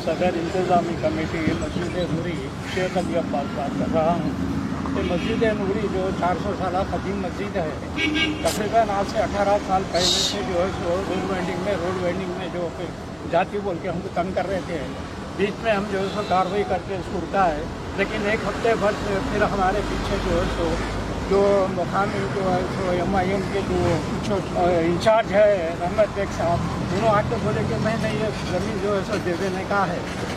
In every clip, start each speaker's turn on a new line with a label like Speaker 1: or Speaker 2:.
Speaker 1: सदर इंतज़ामी कमेटी मस्जिद नूरी शेख अली अब्बास बात कर रहा हूँ। ये मस्जिद नूरी जो 400 साल कदीम मस्जिद है, तकरीबन आज से 18 साल पहले से जो है सो रोड वेंडिंग में जो जाति बोल के हमको तंग कर रहे थे। बीच में हम जो है सो कार्रवाई करके इसको रुका है, लेकिन एक हफ्ते भर फिर हमारे पीछे जो है सो जो मुकामी जो है सो MIM के जो इंचार्ज है रहमत बेग साहब, दोनों आके बोले कि मैंने ये ज़मीन जो है सो दे देने का है,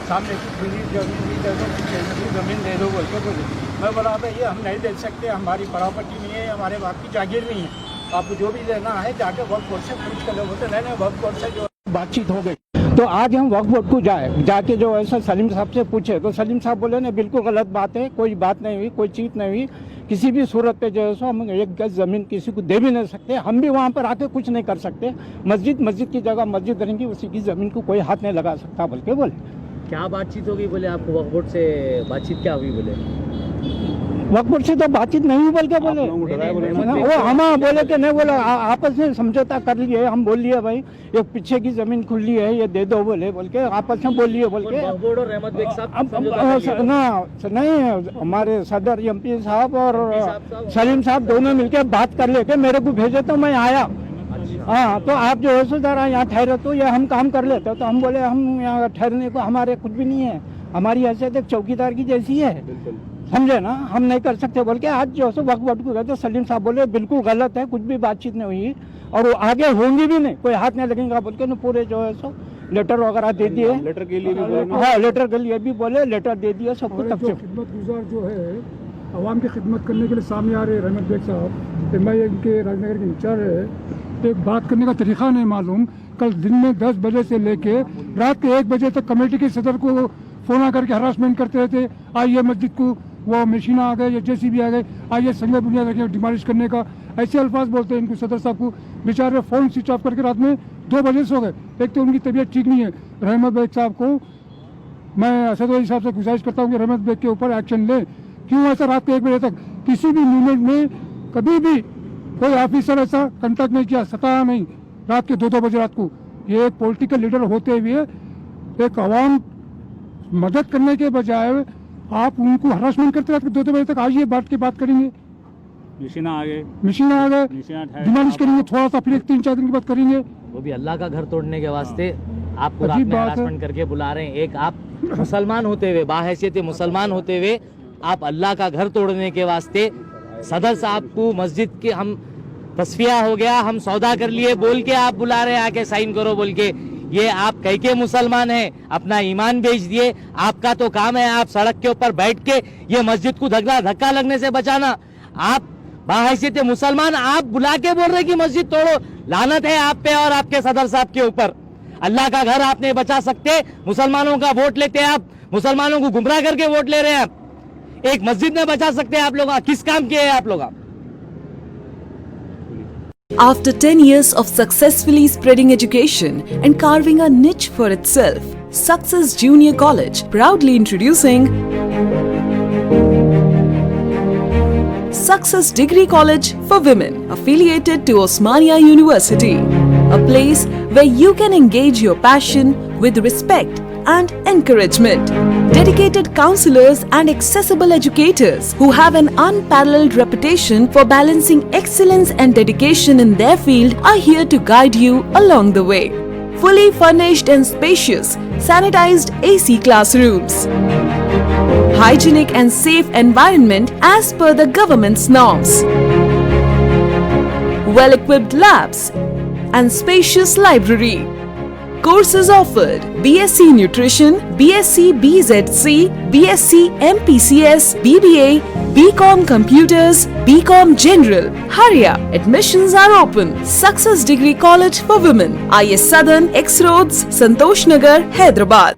Speaker 1: सामने की खुली ज़मीन भी दे दो, पीछे की ज़मीन दे दो बोल के बोले। मैं बोला भाई ये हम नहीं दे सकते, हमारी प्रॉपर्टी नहीं है, हमारे बाप की जागीर नहीं है, आपको जो भी लेना है जाके वक्फ बोर्ड से पूछ कर लो। बोलते नहीं वक्फ बोर्ड से जो बातचीत हो गई। तो आज हम वक्फ बोर्ड को जाके जो ऐसा सलीम साहब से पूछे तो सलीम साहब बोले नहीं बिल्कुल गलत बात है, कोई बात नहीं हुई, कोई चीज़ नहीं हुई, किसी भी सूरत पे जो है सो हम एक गज ज़मीन किसी को दे भी नहीं सकते, हम भी वहाँ पर आके कुछ नहीं कर सकते। मस्जिद की जगह मस्जिद रहेंगी, उसी की ज़मीन को कोई हाथ नहीं लगा सकता बोल के बोले।
Speaker 2: क्या बातचीत होगी बोले? आपको वक्फ बोर्ड से बातचीत क्या हुई बोले?
Speaker 1: वक्फ बोर्ड से तो बातचीत नहीं हुई बोल के बोले। वो हम बोले कि नहीं, बोले आपस में समझौता कर लिए, हम बोल लिए भाई एक पीछे की जमीन खुली है ये दे दो बोले बोल के आपस में बोल लिए बोल के।
Speaker 2: वक्फ बोर्ड और रहमत बेग साहब
Speaker 1: नहीं, हमारे सदर MP साहब और सलीम साहब दोनों मिलके बात कर लेके मेरे को भेजे तो मैं आया। हाँ, तो आप जो है सो जरा यहाँ ठहरे तो या हम काम कर लेते। तो हम बोले हम यहाँ ठहरने को हमारे कुछ भी नहीं है, हमारी हैसियत एक चौकीदार की जैसी है, समझे ना, हम नहीं कर सकते बोल के आज जो है वक्फ बोर्ड को गए तो सलीम साहब बोले बिल्कुल गलत है, कुछ भी बातचीत नहीं हुई और वो आगे होंगी भी नहीं, कोई हाथ नहीं लगेगा बोल के न पूरे जो है सो लेटर वगैरह दे दिए। लेटर के लिए भी बोले, हाँ लेटर के लिए भी बोले, लेटर दे दिए सबको। तब से
Speaker 3: खिदमत गुजार जो है आवाम की खिदमत करने के लिए सामने आ रहे रहमत बेग साहब, MIM के राजनगर के इंचार्ज है, एक बात करने का तरीका नहीं मालूम। कल दिन में 10 बजे से लेके रात के 1 बजे तक कमेटी के सदर को फोन आ करके हरासमेंट करते रहते, आइए मस्जिद को वो मशीना आ गए या JCB आ गए, आइए संगे बुनियाद रखें डिमोलिश करने का, ऐसे अल्फाज बोलते हैं इनको सदर साहब को। बेचारे फ़ोन स्विच ऑफ करके रात में 2 बजे सो गए। एक तो उनकी तबीयत ठीक नहीं है। रहमत बेग साहब को मैं असद वली साहब से गुजारिश करता हूँ कि रहमत बेग के ऊपर एक्शन लें। क्यों ऐसा रात के 1 बजे तक किसी भी मूवमेंट में कभी भी कोई ऑफिसर ऐसा कंटेक्ट नहीं किया, सताया नहीं रात के 2-2 बजे रात को। ये एक पॉलिटिकल लीडर होते हुए एक आवाम मदद करने के बजाय आप उनको हरासमेंट करते रहते 2-2 बजे तक। आइए बैठ के बात करेंगे, मशीना आ गए डिमोलिश करेंगे, थोड़ा सा फिर 3-4 दिन की बात करेंगे।
Speaker 2: वो भी अल्लाह का घर तोड़ने के वास्ते आपको रात में हरासमेंट करके बुला रहे हैं। एक आप मुसलमान होते हुए, बाहैसियत मुसलमान होते हुए आप अल्लाह का घर तोड़ने के वास्ते सदर साहब को मस्जिद के हम तस्फिया हो गया, हम सौदा कर लिए बोल के आप बुला रहे हैं आके साइन करो बोल के। ये आप कह के मुसलमान हैं, अपना ईमान बेच दिए। आपका तो काम है आप सड़क के ऊपर बैठ के ये मस्जिद को धक्का लगने से बचाना। आप बाहैसियत मुसलमान आप बुला के बोल रहे कि मस्जिद तोड़ो। लानत है आप पे और आपके सदर साहब के ऊपर। अल्लाह का घर आप नहीं बचा सकते, मुसलमानों का वोट लेते हैं आप, मुसलमानों को गुमराह करके वोट ले रहे हैं आप। एक मस्जिद नहीं बचा सकते आप लोग, किस काम के हैं आप लोग?
Speaker 4: After 10 years of successfully spreading education and carving a niche for itself, Success Junior College proudly introducing Success Degree College for Women, affiliated to Osmania University, a place where you can engage your passion with respect and encouragement. Dedicated counselors and accessible educators who have an unparalleled reputation for balancing excellence and dedication in their field are here to guide you along the way. Fully furnished and spacious, sanitized AC classrooms, hygienic and safe environment as per the government's norms, well-equipped labs and spacious library. Courses offered: BSc Nutrition, BSc BZC, BSc MPCS, BBA, BCom Computers, BCom General. Hurry up! Admissions are open. Success Degree College for Women, IS Southern, X Roads, Santosh Nagar, Hyderabad.